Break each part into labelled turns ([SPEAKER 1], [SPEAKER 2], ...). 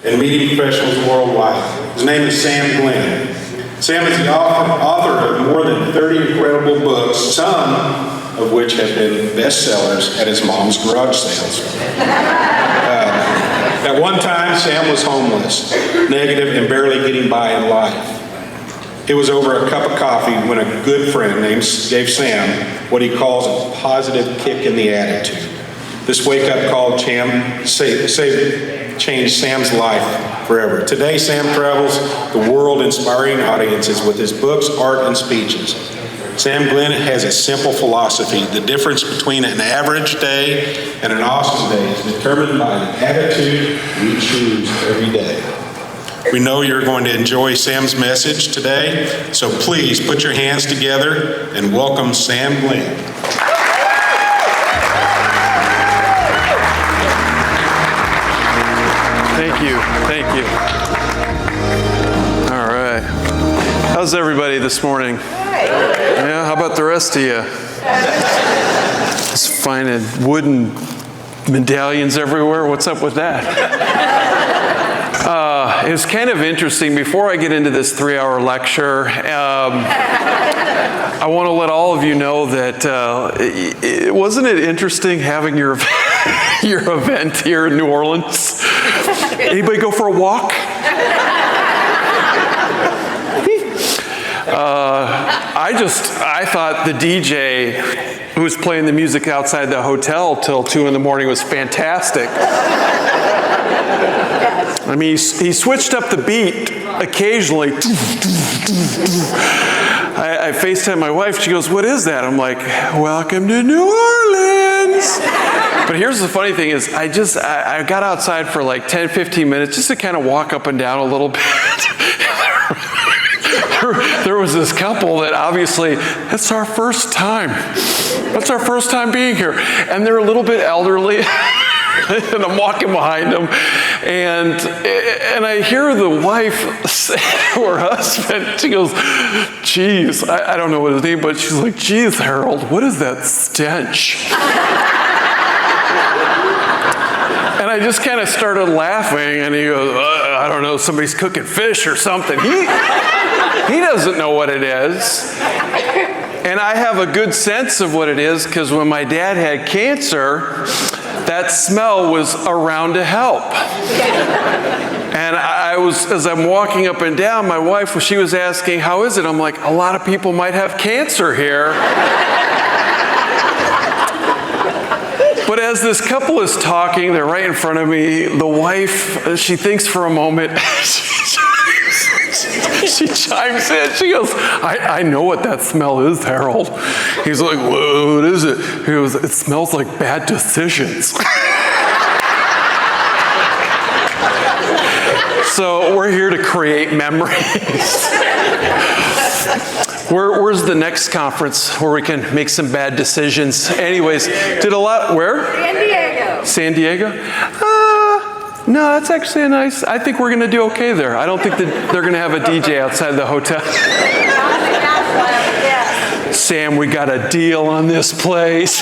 [SPEAKER 1] and meeting professionals worldwide. His name is Sam Glenn. Sam is the author of more than 30 incredible books, some of which have been bestsellers at his mom's garage sales. At one time, Sam was homeless, negative, and barely getting by in life. It was over a cup of coffee when a good friend gave Sam what he calls a positive kick in the attitude. This wake-up call changed Sam's life forever. Today, Sam travels the world inspiring audiences with his books, art, and speeches. Sam Glenn has a simple philosophy. The difference between an average day and an awesome day is determined by the attitude we choose every day. We know you're going to enjoy Sam's message today, so please put your hands together and welcome Sam Glenn.
[SPEAKER 2] Thank you. Thank you. All right. How's everybody this morning? Yeah, how about the rest of you? Just finding wooden medallions everywhere. What's up with that? It was kind of interesting. Before I get into this 3-hour lecture, I want to let all of you know that wasn't it interesting having your event here in New Orleans? Anybody go for a walk? I thought the DJ who was playing the music outside the hotel till 2 in the morning was fantastic. I mean, he switched up the beat occasionally. I FaceTime my wife. She goes, "What is that?" I'm like, "Welcome to New Orleans." But here's the funny thing is, I got outside for like 10, 15 minutes just to kind of walk up and down a little bit. There was this couple that obviously, it's our first time. That's our first time being here. And they're a little bit elderly. And I'm walking behind them. And I hear the wife say to her husband, she goes, "Geez," I don't know what his name, but she's like, "Geez, Harold, what is that stench?" And I just kind of started laughing, and he goes, "I don't know, somebody's cooking fish or something." He doesn't know what it is. And I have a good sense of what it is, because when my dad had cancer, that smell was around to help. And as I'm walking up and down, my wife, she was asking, "How is it?" I'm like, "A lot of people might have cancer here." But as this couple is talking, they're right in front of me, the wife, she thinks for a moment, she chimes in, she goes, I know what that smell is, Harold." He's like, "What is it?" He goes, "It smells like bad decisions." So we're here to create memories. Where's the next conference where we can make some bad decisions? Anyways, where?
[SPEAKER 3] San Diego.
[SPEAKER 2] San Diego? No, that's actually I think we're going to do okay there. I don't think that they're going to have a DJ outside the hotel. Sam, we got a deal on this place.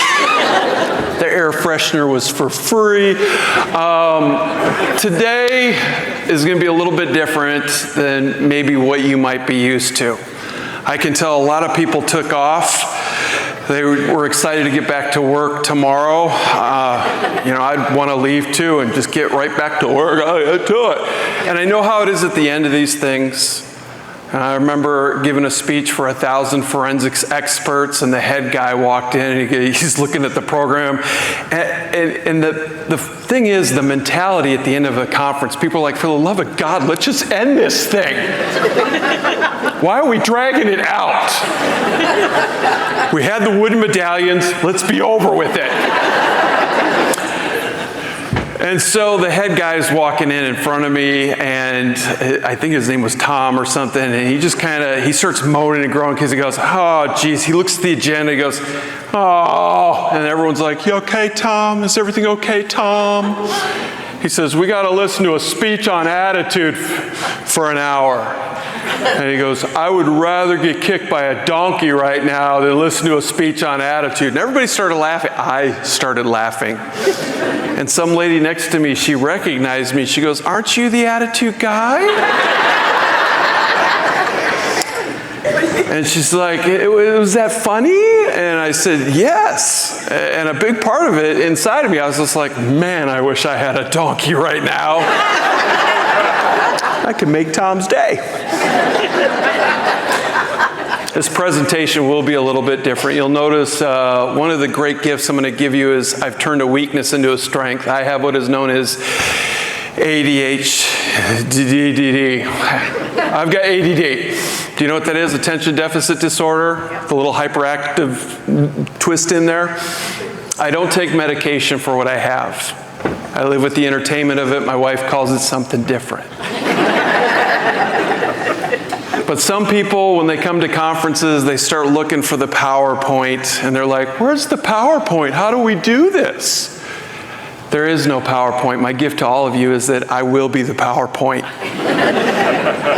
[SPEAKER 2] The air freshener was for free. Today is going to be a little bit different than maybe what you might be used to. I can tell a lot of people took off. They were excited to get back to work tomorrow. I'd want to leave too and just get right back to work. I'd do it. And I know how it is at the end of these things. I remember giving a speech for 1,000 forensics experts, and the head guy walked in, and he's looking at the program. And the thing is, the mentality at the end of a conference, people are like, "For the love of God, let's just end this thing. Why are we dragging it out? We had the wooden medallions, let's be over with it." And so the head guy's walking in front of me, and I think his name was Tom or something, and he just he starts moaning and groaning because he goes, "Oh, geez." He looks at the agenda, he goes, "Oh," and everyone's like, "You okay, Tom? Is everything okay, Tom?" He says, we got to listen to a speech on attitude for an hour. And he goes, I would rather get kicked by a donkey right now than listen to a speech on attitude. And everybody started laughing. I started laughing. And some lady next to me, she recognized me. She goes, aren't you the attitude guy? And she's like, was that funny? And I said, yes. And a big part of it inside of me, I was just like, man, I wish I had a donkey right now. I could make Tom's day. This presentation will be a little bit different. You'll notice one of the great gifts I'm going to give you is I've turned a weakness into a strength. I have what is known as ADHD. I've got ADD. Do you know what that is? Attention deficit disorder? The little hyperactive twist in there? I don't take medication for what I have. I live with the entertainment of it. My wife calls it something different. But some people, when they come to conferences, they start looking for the PowerPoint, and they're like, where's the PowerPoint? How do we do this? There is no PowerPoint. My gift to all of you is that I will be the PowerPoint.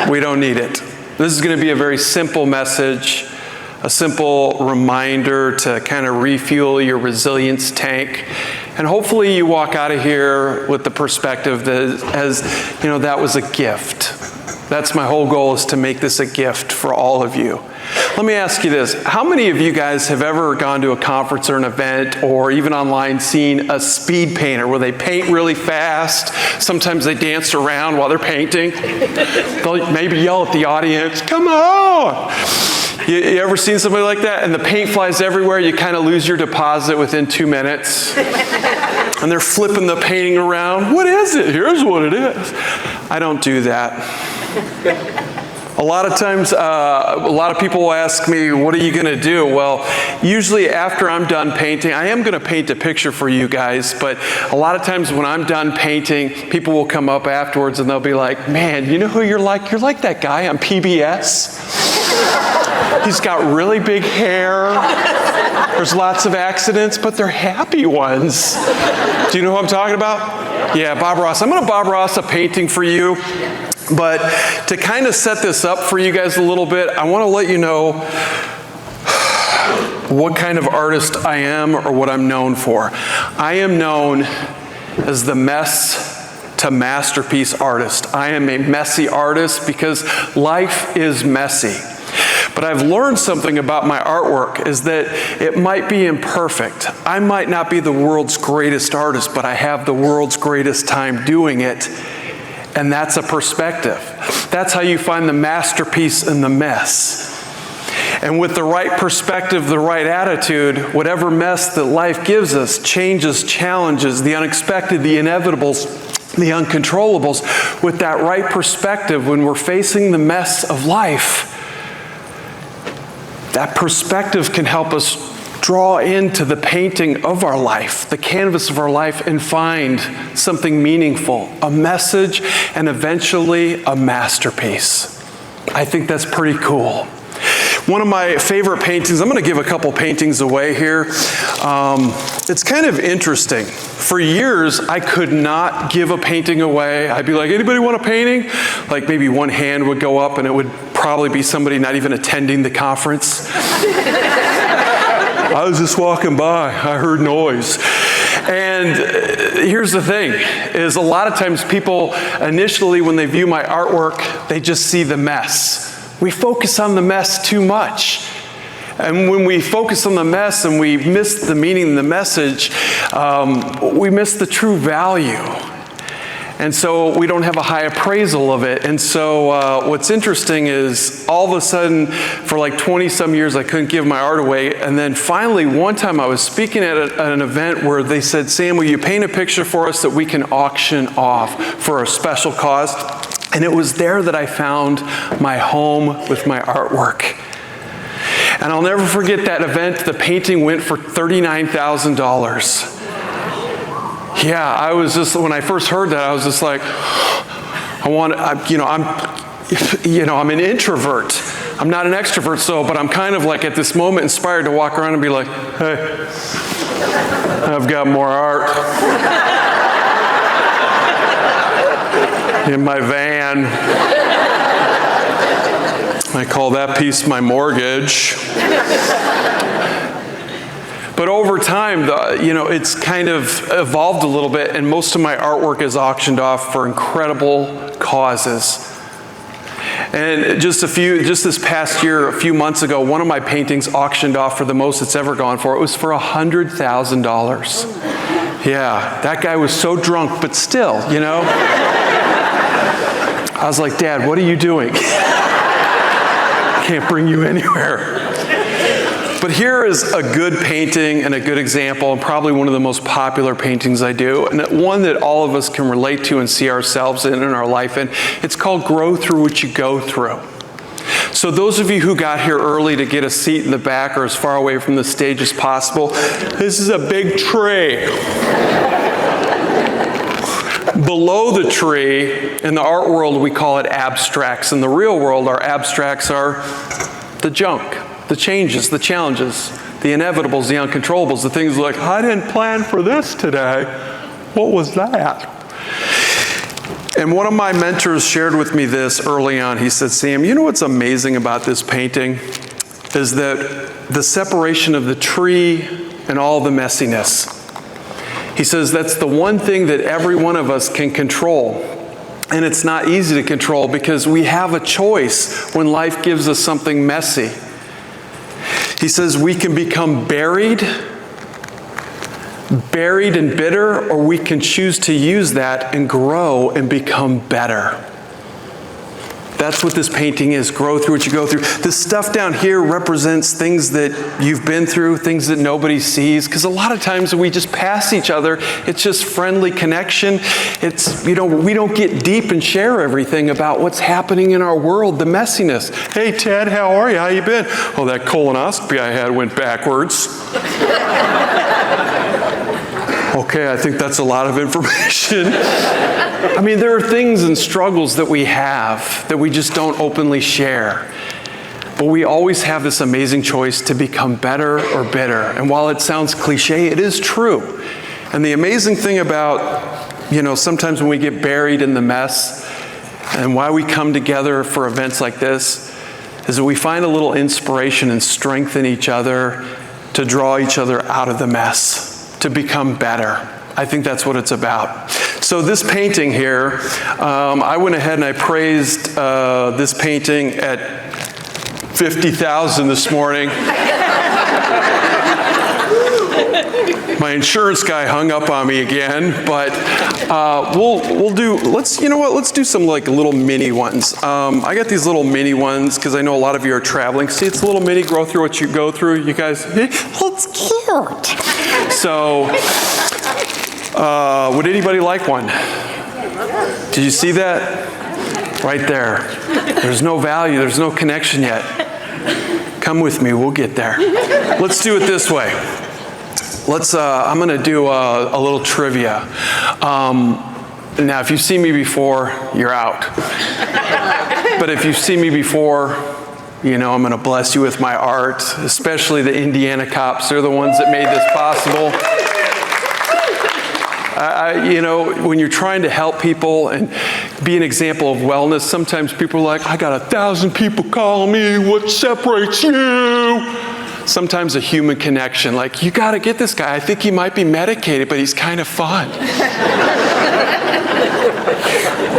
[SPEAKER 2] We don't need it. This is going to be a very simple message, a simple reminder to kind of refuel your resilience tank. And hopefully you walk out of here with the perspective that, as you know, that was a gift. That's my whole goal, is to make this a gift for all of you. Let me ask you this. How many of you guys have ever gone to a conference or an event or even online seen a speed painter where they paint really fast? Sometimes they dance around while they're painting. They'll maybe yell at the audience, come on! You ever seen somebody like that? And the paint flies everywhere. You kind of lose your deposit within 2 minutes. And they're flipping the painting around. What is it? Here's what it is. I don't do that. A lot of times, a lot of people will ask me, what are you going to do? Well, usually after I'm done painting, I am going to paint a picture for you guys, but a lot of times when I'm done painting, people will come up afterwards and they'll be like, man, you know who you're like? You're like that guy on PBS. He's got really big hair. There's lots of accidents, but they're happy ones. Do you know who I'm talking about? Yeah, Bob Ross. I'm going to Bob Ross a painting for you. But to kind of set this up for you guys a little bit, I want to let you know what kind of artist I am or what I'm known for. I am known as the mess to masterpiece artist. I am a messy artist because life is messy. But I've learned something about my artwork, is that it might be imperfect. I might not be the world's greatest artist, but I have the world's greatest time doing it. And that's a perspective. That's how you find the masterpiece in the mess. And with the right perspective, the right attitude, whatever mess that life gives us, changes, challenges, the unexpected, the inevitables, the uncontrollables, with that right perspective, when we're facing the mess of life, that perspective can help us draw into the painting of our life, the canvas of our life, and find something meaningful, a message, and eventually a masterpiece. I think that's pretty cool. One of my favorite paintings, I'm going to give a couple paintings away here. It's kind of interesting. For years, I could not give a painting away. I'd be like, anybody want a painting? Like maybe one hand would go up and it would probably be somebody not even attending the conference. I was just walking by, I heard noise. And here's the thing, is a lot of times people initially when they view my artwork, they just see the mess. We focus on the mess too much. And when we focus on the mess and we miss the meaning and the message, we miss the true value. And so we don't have a high appraisal of it. And so what's interesting is all of a sudden, for like 20 some years, I couldn't give my art away. And then finally, one time I was speaking at an event where they said, Sam, will you paint a picture for us that we can auction off for a special cause? And it was there that I found my home with my artwork. And I'll never forget that event. The painting went for $39,000. Yeah, I was just, when I first heard that, I was just like, I'm an introvert. I'm not an extrovert, but I'm kind of like at this moment inspired to walk around and be like, hey, I've got more art. in my van. I call that piece my mortgage. But over time, it's kind of evolved a little bit, and most of my artwork is auctioned off for incredible causes. And just this past year, a few months ago, one of my paintings auctioned off for the most it's ever gone for. It was for $100,000. Yeah, that guy was so drunk, but still, I was like, Dad, what are you doing? Can't bring you anywhere. But here is a good painting and a good example, and probably one of the most popular paintings I do, and one that all of us can relate to and see ourselves in our life. And it's called Grow Through What You Go Through. So those of you who got here early to get a seat in the back or as far away from the stage as possible, this is a big tree. Below the tree, in the art world, we call it abstracts. In the real world, our abstracts are the junk, the changes, the challenges, the inevitables, the uncontrollables, the things like, I didn't plan for this today. What was that? And one of my mentors shared with me this early on. He said, Sam, you know what's amazing about this painting? Is that the separation of the tree and all the messiness. He says that's the one thing that every one of us can control. And it's not easy to control because we have a choice when life gives us something messy. He says we can become buried and bitter, or we can choose to use that and grow and become better. That's what this painting is. Grow through what you go through. This stuff down here represents things that you've been through, things that nobody sees. Because a lot of times we just pass each other. It's just friendly connection. It's, we don't get deep and share everything about what's happening in our world, the messiness. Hey, Ted, how are you? How you been? Oh, that colonoscopy I had went backwards. Okay, I think that's a lot of information. I mean, there are things and struggles that we have that we just don't openly share. But we always have this amazing choice to become better or bitter. And while it sounds cliche, it is true. And the amazing thing about, sometimes when we get buried in the mess and why we come together for events like this is that we find a little inspiration and strength in each other to draw each other out of the mess, to become better. I think that's what it's about. So this painting here, I went ahead and I praised this painting at 50,000 this morning. My insurance guy hung up on me again, but let's do some like little mini ones. I got these little mini ones because I know a lot of you are traveling. See, it's a little mini, grow through what you go through. You guys, it's cute. So, would anybody like one? Did you see that? Right there. There's no value, there's no connection yet. Come with me, we'll get there. Let's do it this way. I'm going to do a little trivia. Now, if you've seen me before, you're out. But if you've seen me before, I'm going to bless you with my art, especially the Indiana cops. They're the ones that made this possible. When you're trying to help people and be an example of wellness, sometimes people are like, I got 1,000 people calling me, what separates you? Sometimes a human connection, like, you got to get this guy. I think he might be medicated, but he's kind of fun.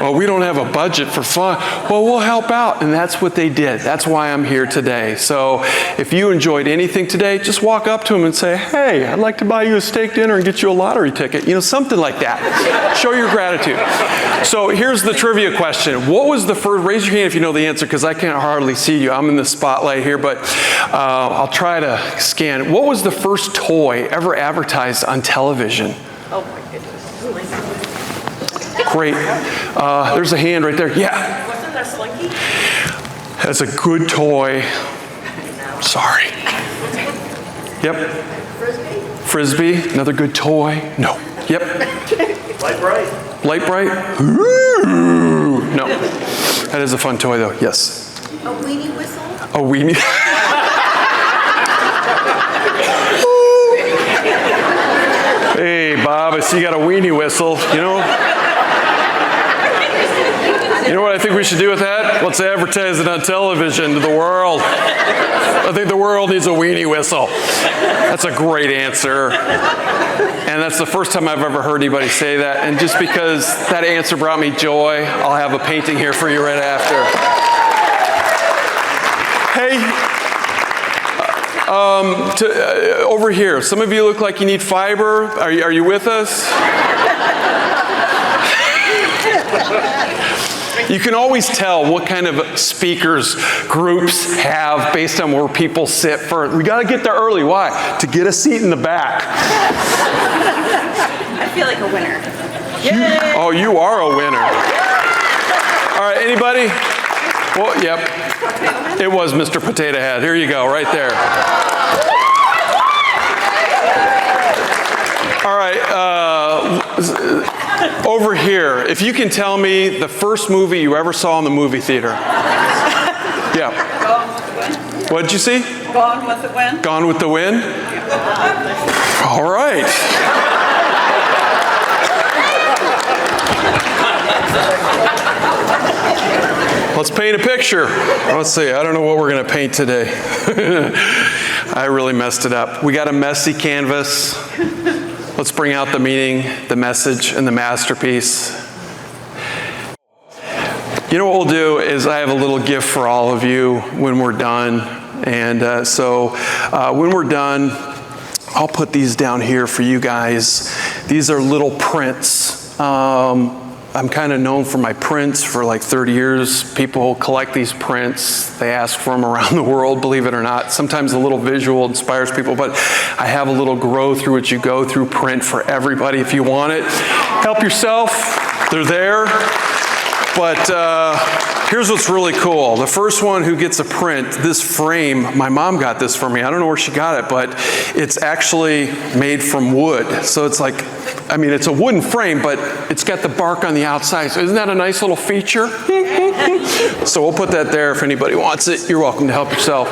[SPEAKER 2] Well, we don't have a budget for fun. Well, we'll help out. And that's what they did. That's why I'm here today. So if you enjoyed anything today, just walk up to them and say, hey, I'd like to buy you a steak dinner and get you a lottery ticket. Something like that. Show your gratitude. So here's the trivia question. What was the first, raise your hand if you know the answer, because I can't hardly see you. I'm in the spotlight here, but I'll try to scan. What was the first toy ever advertised on television?
[SPEAKER 3] Oh my goodness.
[SPEAKER 2] Great. There's a hand right there. Yeah.
[SPEAKER 3] Wasn't that Slinky?
[SPEAKER 2] That's a good toy. Sorry. Yep. Frisbee. Another good toy. No. Yep.
[SPEAKER 4] Light bright.
[SPEAKER 2] Light bright. Ooh. No. That is a fun toy though. Yes.
[SPEAKER 3] A weenie whistle?
[SPEAKER 2] A weenie. Hey, Bob, I see you got a weenie whistle, You know what I think we should do with that? Let's advertise it on television to the world. I think the world needs a weenie whistle. That's a great answer. And that's the first time I've ever heard anybody say that. And just because that answer brought me joy, I'll have a painting here for you right after. Hey, over here, some of you look like you need fiber. Are you with us? You can always tell what kind of speakers groups have based on where people sit first. We got to get there early. Why? To get a seat in the back.
[SPEAKER 3] I feel like a winner.
[SPEAKER 2] Oh, you are a winner. All right, anybody? Well, yep. It was Mr. Potato Head. Here you go, right there. All right, over here, if you can tell me the first movie you ever saw in the movie theater. Yeah. What did you see?
[SPEAKER 3] Gone with the Wind.
[SPEAKER 2] Gone with the Wind? All right. Let's paint a picture. Let's see, I don't know what we're going to paint today. I really messed it up. We got a messy canvas. Let's bring out the meaning, the message, and the masterpiece. You know what we'll do is I have a little gift for all of you when we're done. And so when we're done, I'll put these down here for you guys. These are little prints. I'm kind of known for my prints for like 30 years. People collect these prints. They ask for them around the world, believe it or not. Sometimes a little visual inspires people, but I have a little grow through what you go through print for everybody if you want it. Help yourself. They're there. But here's what's really cool. The first one who gets a print, this frame, my mom got this for me. I don't know where she got it, but it's actually made from wood. So it's like, I mean, it's a wooden frame, but it's got the bark on the outside. So isn't that a nice little feature? So we'll put that there if anybody wants it. You're welcome to help yourself.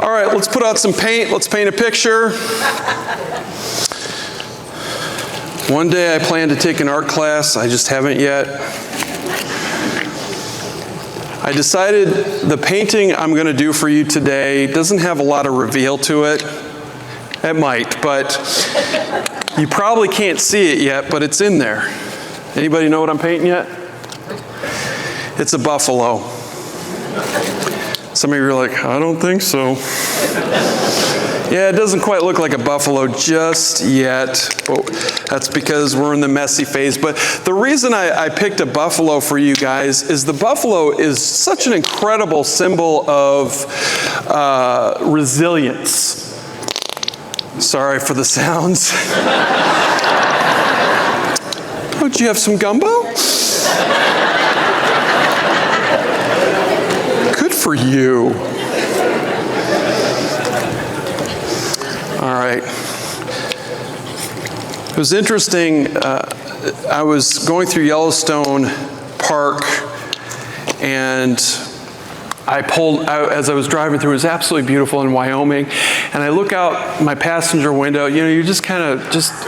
[SPEAKER 2] All right, let's put out some paint. Let's paint a picture. One day I plan to take an art class. I just haven't yet. I decided the painting I'm going to do for you today doesn't have a lot of reveal to it. It might, but you probably can't see it yet, but it's in there. Anybody know what I'm painting yet? It's a buffalo. Some of you are like, I don't think so. Yeah, it doesn't quite look like a buffalo just yet, but that's because we're in the messy phase. But the reason I picked a buffalo for you guys is the buffalo is such an incredible symbol of resilience. Sorry for the sounds. Oh, do you have some gumbo? Good for you. All right. It was interesting. I was going through Yellowstone Park, and as I was driving through, it was absolutely beautiful in Wyoming, and I look out my passenger window. You know, you're just kind of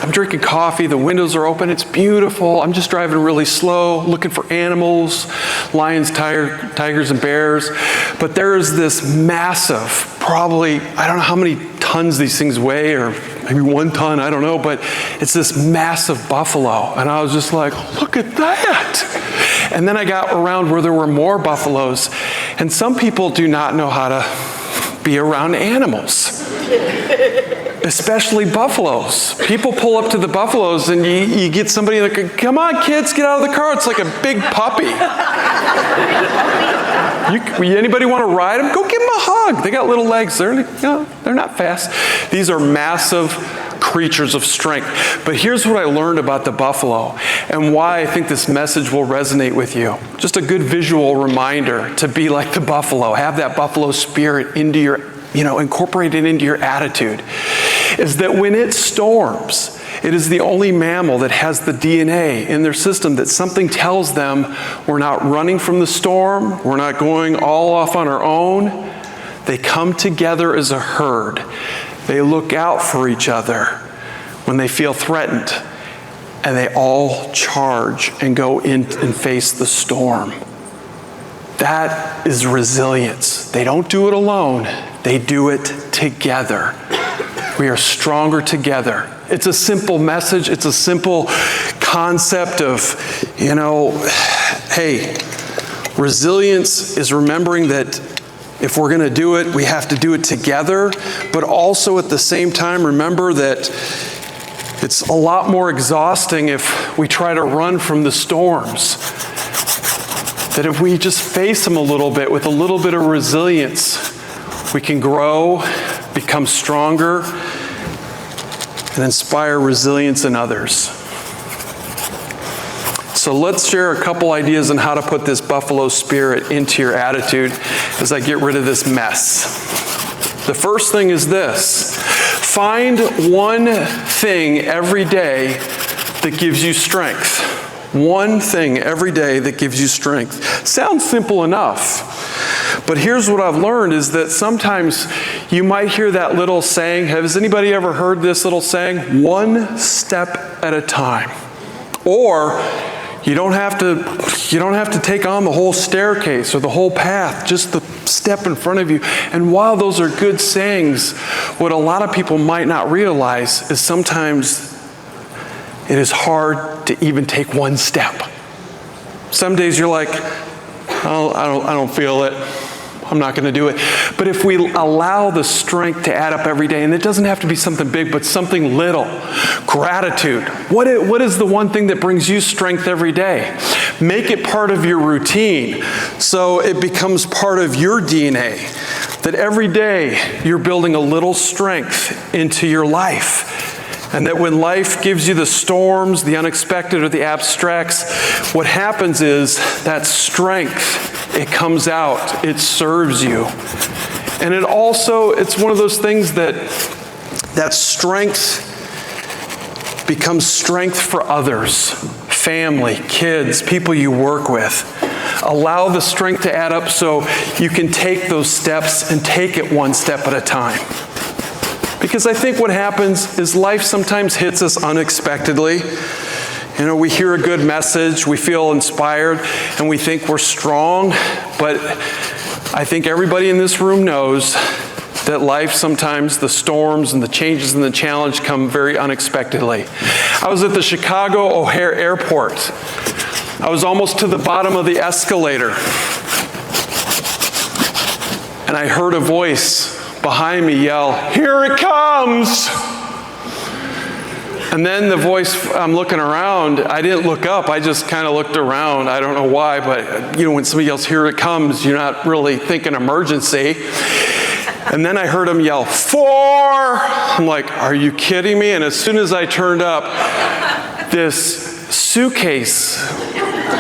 [SPEAKER 2] I'm drinking coffee, the windows are open, it's beautiful. I'm just driving really slow, looking for animals, lions, tigers, and bears. But there's this massive, probably, I don't know how many tons these things weigh, or maybe 1 ton, I don't know, but it's this massive buffalo. And I was just like, look at that. And then I got around where there were more buffaloes. And some people do not know how to be around animals, especially buffalolos. People pull up to the buffaloes and you get somebody like, come on kids, get out of the car. It's like a big puppy. Anybody want to ride them? Go give them a hug. They got little legs. They're not fast. These are massive creatures of strength. But here's what I learned about the buffalo and why I think this message will resonate with you. Just a good visual reminder to be like the buffalo. Have that buffalo spirit into your, incorporate it into your attitude. Is that when it storms, it is the only mammal that has the DNA in their system that something tells them we're not running from the storm, we're not going all off on our own. They come together as a herd. They look out for each other when they feel threatened, and they all charge and go in and face the storm. That is resilience. They don't do it alone. They do it together. We are stronger together. It's a simple message. It's a simple concept of, hey, resilience is remembering that if we're going to do it, we have to do it together, but also at the same time, remember that it's a lot more exhausting if we try to run from the storms. That if we just face them a little bit with a little bit of resilience, we can grow, become stronger, and inspire resilience in others. So let's share a couple ideas on how to put this buffalo spirit into your attitude as I get rid of this mess. The first thing is this. Find one thing every day that gives you strength. One thing every day that gives you strength. Sounds simple enough. But here's what I've learned is that sometimes you might hear that little saying. Has anybody ever heard this little saying? One step at a time. Or you don't have to take on the whole staircase or the whole path, just the step in front of you. And while those are good sayings, what a lot of people might not realize is sometimes it is hard to even take one step. Some days you're like, oh, I don't feel it. I'm not going to do it. But if we allow the strength to add up every day, and it doesn't have to be something big, but something little. Gratitude. What is the one thing that brings you strength every day? Make it part of your routine so it becomes part of your DNA. That every day you're building a little strength into your life. And that when life gives you the storms, the unexpected, or the abstracts, what happens is that strength, it comes out, it serves you. And it's one of those things that strength becomes strength for others, family, kids, people you work with. Allow the strength to add up so you can take those steps and take it one step at a time. Because I think what happens is life sometimes hits us unexpectedly. We hear a good message, we feel inspired, and we think we're strong. But I think everybody in this room knows that life sometimes, the storms and the changes and the challenge come very unexpectedly. I was at the Chicago O'Hare Airport. I was almost to the bottom of the escalator. And I heard a voice behind me yell, "Here it comes!" And then the voice, I'm looking around, I didn't look up, I just kind of looked around. I don't know why, but when somebody yells, "Here it comes," you're not really thinking emergency. And then I heard him yell, "4!" I'm like, are you kidding me? And as soon as I turned up, this suitcase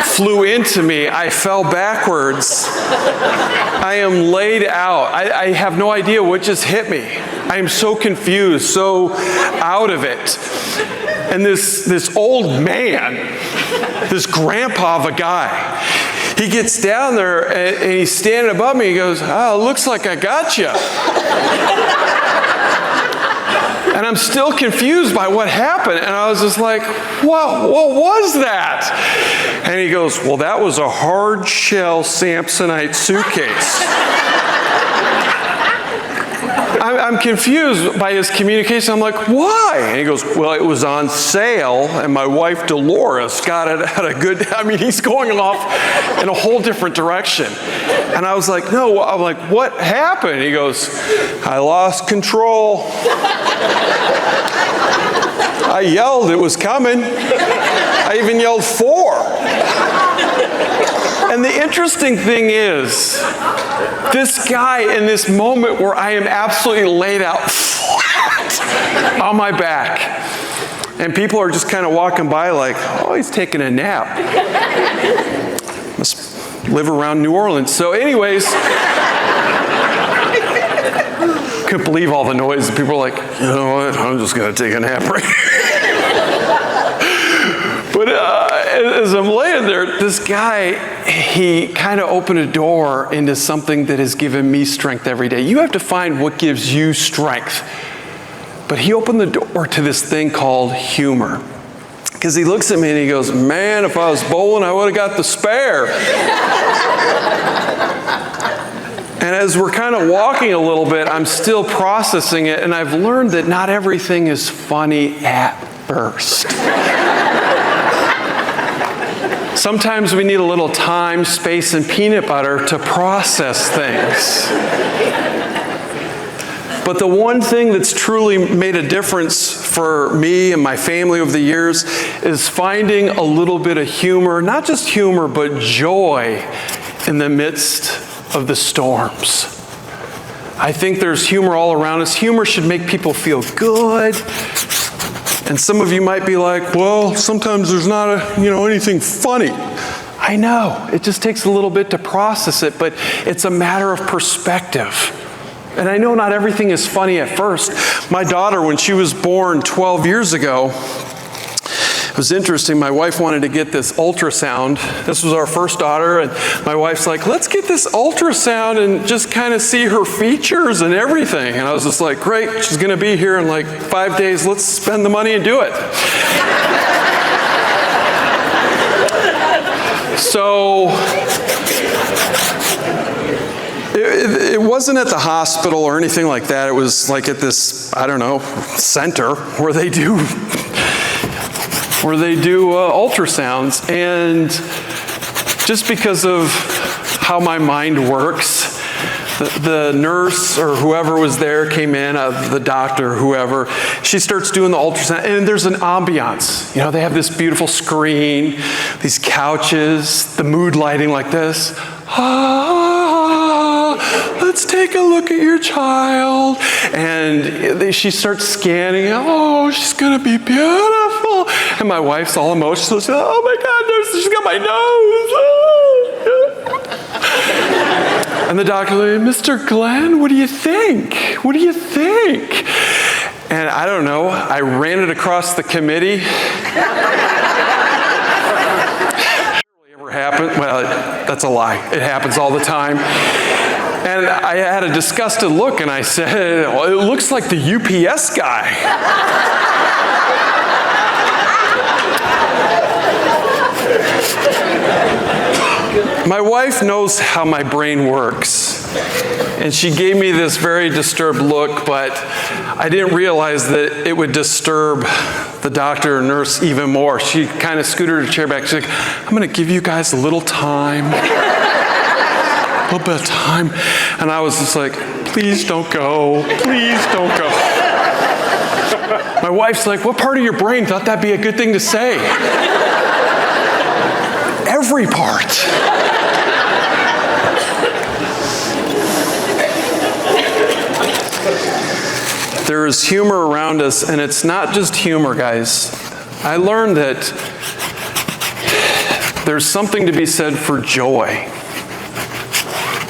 [SPEAKER 2] flew into me. I fell backwards. I am laid out. I have no idea what just hit me. I am so confused, so out of it. And this old man, this grandpa of a guy, he gets down there and he's standing above me. He goes, "Oh, looks like I got you." And I'm still confused by what happened. And I was just like, what was that? And he goes, "Well, that was a hard shell Samsonite suitcase." I'm confused by his communication. I'm like, why? And he goes, "Well, it was on sale, and my wife Dolores got it at a good..." He's going off in a whole different direction. And I was like, no, I'm like, what happened? He goes, "I lost control. I yelled it was coming. I even yelled 4. And the interesting thing is, this guy in this moment where I am absolutely laid out flat on my back, and people are just kind of walking by like, "Oh, he's taking a nap. Must live around New Orleans." So anyways, couldn't believe all the noise. People are like, "You know what, I'm just going to take a nap right here." But as I'm laying there, this guy, he kind of opened a door into something that has given me strength every day. You have to find what gives you strength. But he opened the door to this thing called humor. Because he looks at me and he goes, "Man, if I was bowling, I would have got the spare." And as we're kind of walking a little bit, I'm still processing it, and I've learned that not everything is funny at first. Sometimes we need a little time, space, and peanut butter to process things. But the one thing that's truly made a difference for me and my family over the years is finding a little bit of humor, not just humor, but joy in the midst of the storms. I think there's humor all around us. Humor should make people feel good. And some of you might be like, well, sometimes there's not anything funny. I know, it just takes a little bit to process it, but it's a matter of perspective. And I know not everything is funny at first. My daughter, when she was born 12 years ago, it was interesting. My wife wanted to get this ultrasound. This was our first daughter, and my wife's like, let's get this ultrasound and just kind of see her features and everything. And I was just like, great, she's going to be here in like 5 days. Let's spend the money and do it. So it wasn't at the hospital or anything like that. It was like at this, center where they do ultrasounds. And just because of how my mind works, the nurse or whoever was there came in, the doctor, whoever, she starts doing the ultrasound, and there's an ambiance. They have this beautiful screen, these couches, the mood lighting like this. Let's take a look at your child. And she starts scanning. Oh, she's going to be beautiful. And my wife's all emotional. She's like, oh my God, nurse, she's got my nose. And the doctor's like, Mr. Glenn, what do you think? What do you think? And I don't know. I ran it across the committee. Happen? Well, that's a lie. It happens all the time. And I had a disgusted look, and I said, well, it looks like the UPS guy. My wife knows how my brain works, and she gave me this very disturbed look, but I didn't realize that it would disturb the doctor or nurse even more. She kind of scooted her chair back. She's like, I'm going to give you guys a little time. A little bit of time. And I was just like, please don't go. Please don't go. My wife's like, what part of your brain thought that'd be a good thing to say? Every part. There is humor around us, and it's not just humor, guys. I learned that there's something to be said for joy.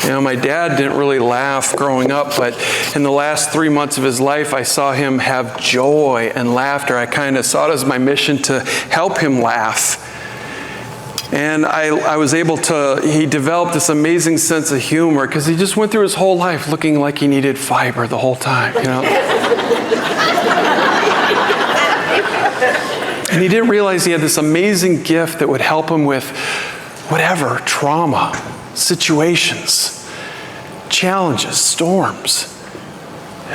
[SPEAKER 2] My dad didn't really laugh growing up, but in the last 3 months of his life, I saw him have joy and laughter. I kind of saw it as my mission to help him laugh. And I was able to, he developed this amazing sense of humor because he just went through his whole life looking like he needed fiber the whole time, And he didn't realize he had this amazing gift that would help him with whatever, trauma, situations, challenges, storms.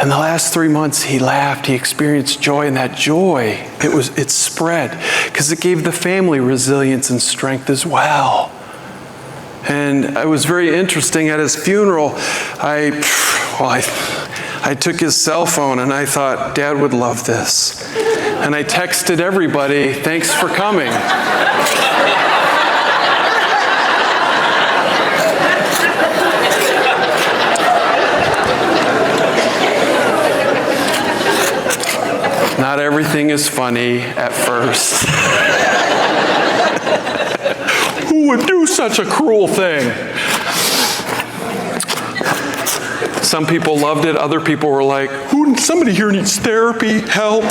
[SPEAKER 2] In the last 3 months, he laughed, he experienced joy, and that joy, it spread because it gave the family resilience and strength as well. And it was very interesting. At his funeral, I took his cell phone and I thought, Dad would love this. And I texted everybody, thanks for coming. Not everything is funny at first. Who would do such a cruel thing? Some people loved it. Other people were like, somebody here needs therapy, help.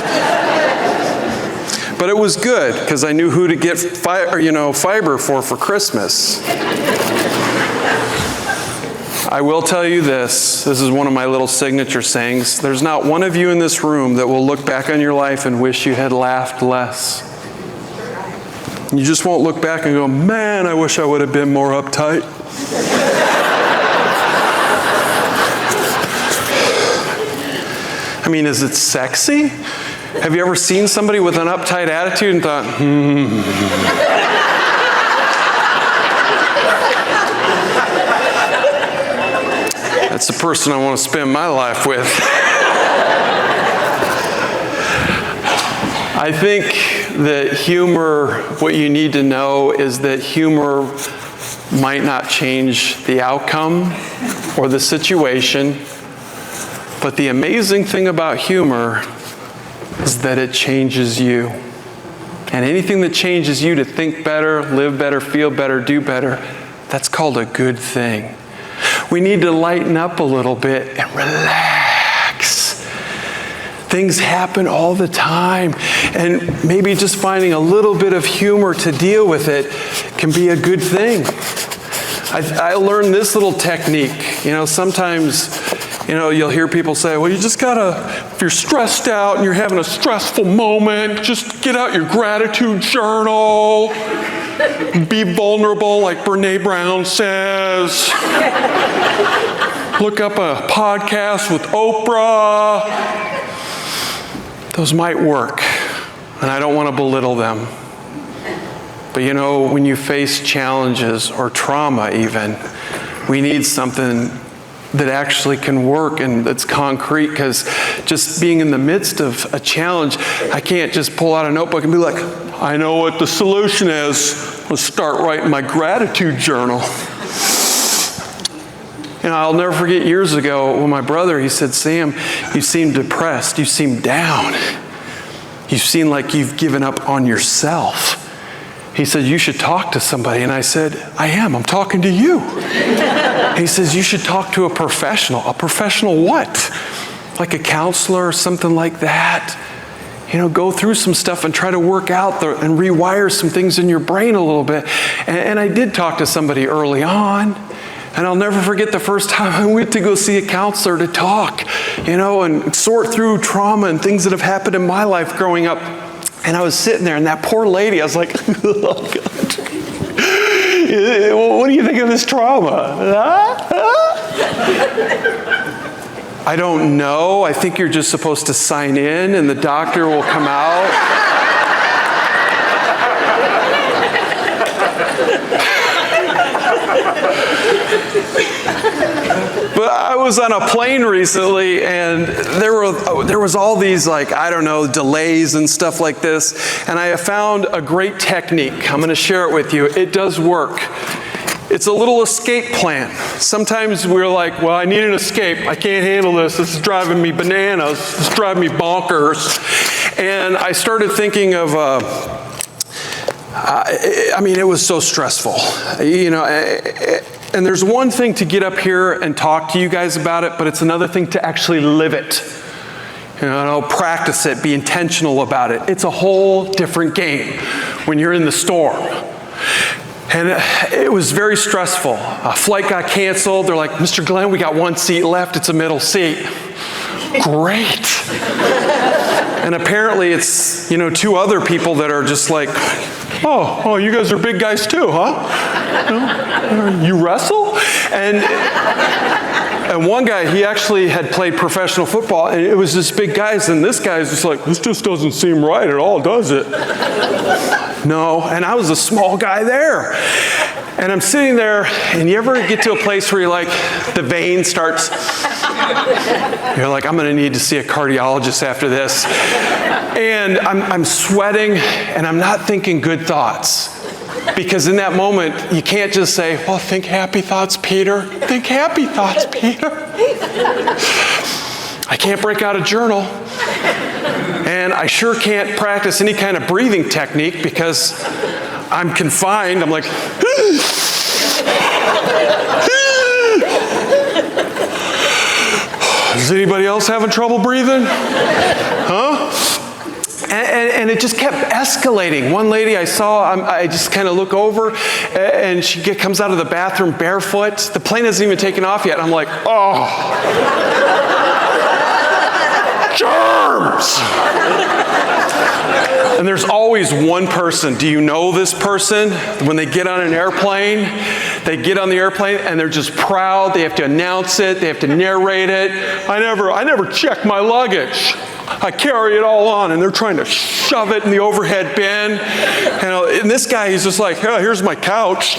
[SPEAKER 2] But it was good because I knew who to get fiber for Christmas. I will tell you this is one of my little signature sayings. There's not one of you in this room that will look back on your life and wish you had laughed less. You just won't look back and go, man, I wish I would have been more uptight. I mean, is it sexy? Have you ever seen somebody with an uptight attitude and thought, that's the person I want to spend my life with. I think that humor, what you need to know is that humor might not change the outcome or the situation, but the amazing thing about humor is that it changes you. And anything that changes you to think better, live better, feel better, do better, that's called a good thing. We need to lighten up a little bit and relax. Things happen all the time, and maybe just finding a little bit of humor to deal with it can be a good thing. I learned this little technique. You know, sometimes, you'll hear people say, well, you just gotta, if you're stressed out and you're having a stressful moment, just get out your gratitude journal, be vulnerable like Brene Brown says, look up a podcast with Oprah. Those might work, and I don't want to belittle them. But when you face challenges or trauma even, we need something that actually can work and that's concrete, because just being in the midst of a challenge, I can't just pull out a notebook and be like, I know what the solution is. Let's start writing my gratitude journal. I'll never forget years ago when my brother, he said, Sam, you seem depressed. You seem down. You seem like you've given up on yourself. He said, you should talk to somebody. And I said, I am. I'm talking to you. He says, you should talk to a professional. A professional what? Like a counselor or something like that. Go through some stuff and try to work out and rewire some things in your brain a little bit. And I did talk to somebody early on. And I'll never forget the first time I went to go see a counselor to talk, and sort through trauma and things that have happened in my life growing up. And I was sitting there, and that poor lady, I was like, oh, God. What do you think of this trauma? I don't know. I think you're just supposed to sign in, and the doctor will come out. But I was on a plane recently, and there was all these, delays and stuff like this. And I have found a great technique. I'm going to share it with you. It does work. It's a little escape plan. Sometimes we're like, well, I need an escape. I can't handle this. This is driving me bananas. This is driving me bonkers. And I started thinking of, it was so stressful. And there's one thing to get up here and talk to you guys about it, but it's another thing to actually live it. Practice it, be intentional about it. It's a whole different game when you're in the storm. And it was very stressful. A flight got canceled. They're like, Mr. Glenn, we got one seat left. It's a middle seat. Great. And apparently it's, two other people that are just like, oh, you guys are big guys too, huh? You wrestle? And one guy, he actually had played professional football, and it was this big guy, and this guy's just like, this just doesn't seem right at all, does it? No, and I was a small guy there. And I'm sitting there, and you ever get to a place where you're like, the vein starts, you're like, I'm going to need to see a cardiologist after this. And I'm sweating, and I'm not thinking good thoughts. Because in that moment, you can't just say, well, think happy thoughts, Peter. Think happy thoughts, Peter. I can't break out a journal. And I sure can't practice any kind of breathing technique because I'm confined. I'm like, is anybody else having trouble breathing? Huh? And it just kept escalating. One lady I saw, I just kind of look over, and she comes out of the bathroom barefoot. The plane hasn't even taken off yet. I'm like, oh. germs. And there's always one person. Do you know this person? When they get on an airplane, they get on the airplane and they're just proud. They have to announce it. They have to narrate it. I never check my luggage. I carry it all on, and they're trying to shove it in the overhead bin. And this guy, he's just like, oh, here's my couch,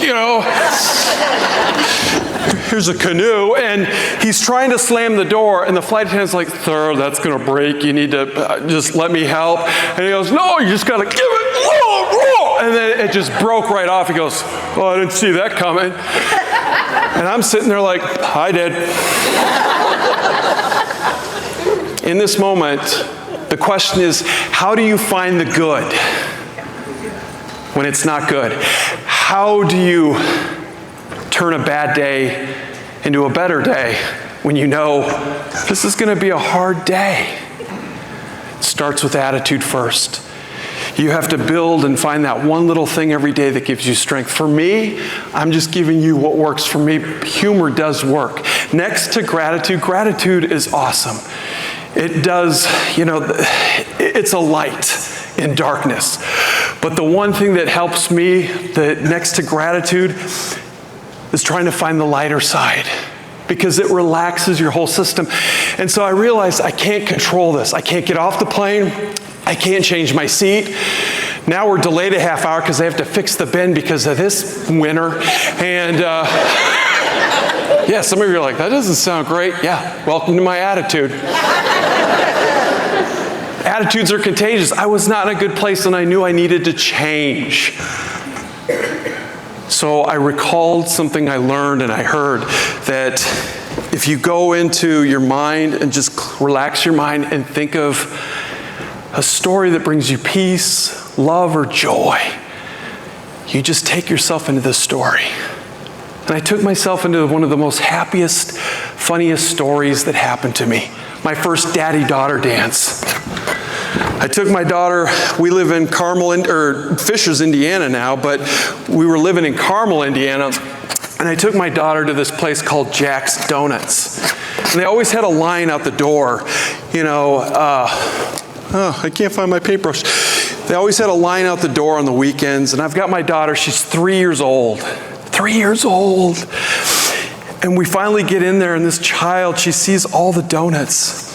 [SPEAKER 2] Here's a canoe, and he's trying to slam the door, and the flight attendant's like, sir, that's going to break. You need to just let me help. And he goes, no, you just got to give it. And then it just broke right off. He goes, oh, I didn't see that coming. And I'm sitting there like, I did. In this moment, the question is, how do you find the good when it's not good? How do you turn a bad day into a better day when you know this is going to be a hard day? It starts with attitude first. You have to build and find that one little thing every day that gives you strength. For me, I'm just giving you what works for me. Humor does work. Next to gratitude, gratitude is awesome. It does, it's a light in darkness. But the one thing that helps me, that next to gratitude, is trying to find the lighter side, because it relaxes your whole system. And so I realized I can't control this. I can't get off the plane. I can't change my seat. Now we're delayed a half hour because I have to fix the bin because of this winter. And yeah, some of you are like, that doesn't sound great. Yeah, welcome to my attitude. Attitudes are contagious. I was not in a good place and I knew I needed to change. So I recalled something I learned and I heard, that if you go into your mind and just relax your mind and think of a story that brings you peace, love, or joy, you just take yourself into the story. And I took myself into one of the most happiest, funniest stories that happened to me. My first daddy-daughter dance. I took my daughter, we live in Fishers, Indiana now, but we were living in Carmel, Indiana, and I took my daughter to this place called Jack's Donuts. And they always had a line out the door, I can't find my paintbrush. They always had a line out the door on the weekends, and I've got my daughter, she's 3 years old. 3 years old. And we finally get in there, and this child, she sees all the donuts.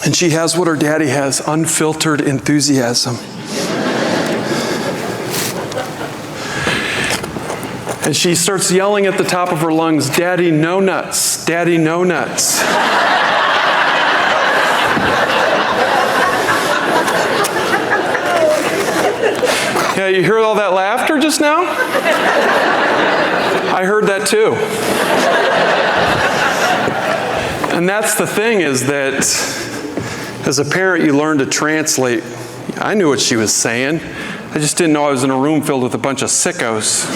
[SPEAKER 2] And she has what her daddy has, unfiltered enthusiasm. And she starts yelling at the top of her lungs, Daddy, no nuts. Daddy, no nuts. Yeah, you hear all that laughter just now? I heard that too. And that's the thing, is that as a parent, you learn to translate. I knew what she was saying. I just didn't know I was in a room filled with a bunch of sickos.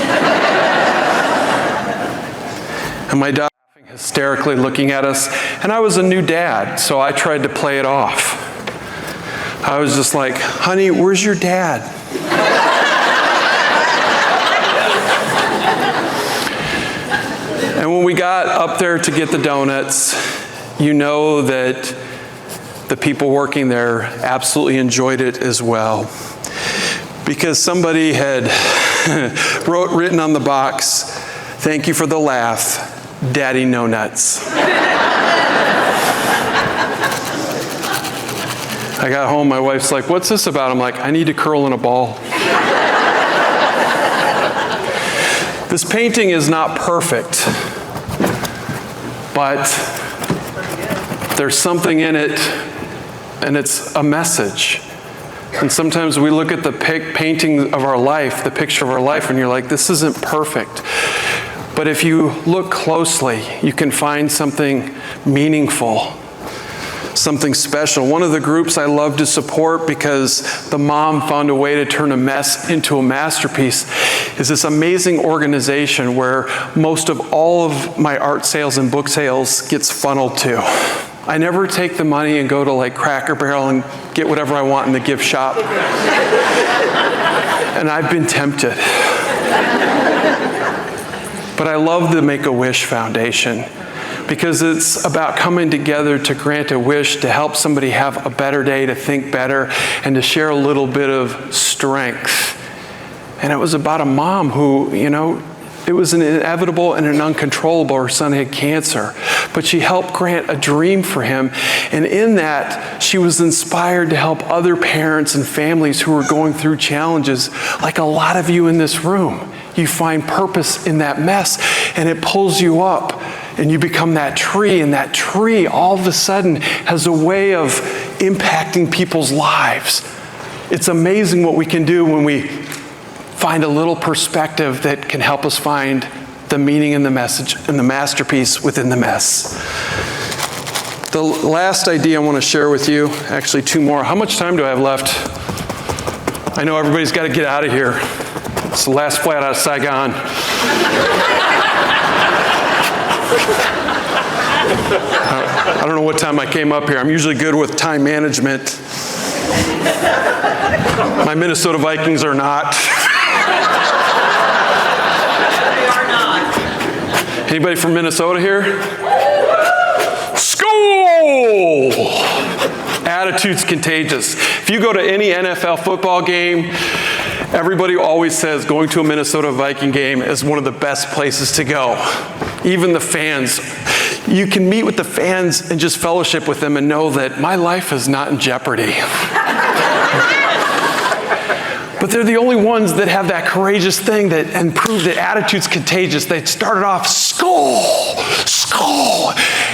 [SPEAKER 2] And my daughter laughing hysterically, looking at us. And I was a new dad, so I tried to play it off. I was just like, honey, where's your dad? And when we got up there to get the donuts, you know that the people working there absolutely enjoyed it as well. Because somebody had written on the box, thank you for the laugh, Daddy no nuts. I got home, my wife's like, what's this about? I'm like, I need to curl in a ball. This painting is not perfect, but there's something in it, and it's a message. And sometimes we look at the painting of our life, the picture of our life, and you're like, this isn't perfect. But if you look closely, you can find something meaningful, something special. One of the groups I love to support, because the mom found a way to turn a mess into a masterpiece, is this amazing organization where most of all of my art sales and book sales gets funneled to. I never take the money and go to like Cracker Barrel and get whatever I want in the gift shop. And I've been tempted. But I love the Make-A-Wish Foundation, because it's about coming together to grant a wish, to help somebody have a better day, to think better, and to share a little bit of strength. And it was about a mom who, it was an inevitable and an uncontrollable. Her son had cancer, but she helped grant a dream for him. And in that, she was inspired to help other parents and families who were going through challenges, like a lot of you in this room. You find purpose in that mess, and it pulls you up, and you become that tree, and that tree all of a sudden has a way of impacting people's lives. It's amazing what we can do when we find a little perspective that can help us find the meaning in the message and the masterpiece within the mess. The last idea I want to share with you, actually two more. How much time do I have left? I know everybody's got to get out of here. It's the last flight out of Saigon. I don't know what time I came up here. I'm usually good with time management. My Minnesota Vikings are not.
[SPEAKER 3] They are not.
[SPEAKER 2] Anybody from Minnesota here? School! Attitude's contagious. If you go to any NFL football game, everybody always says going to a Minnesota Viking game is one of the best places to go. Even the fans. You can meet with the fans and just fellowship with them and know that my life is not in jeopardy. But they're the only ones that have that courageous thing and prove that attitude's contagious. They started off, school.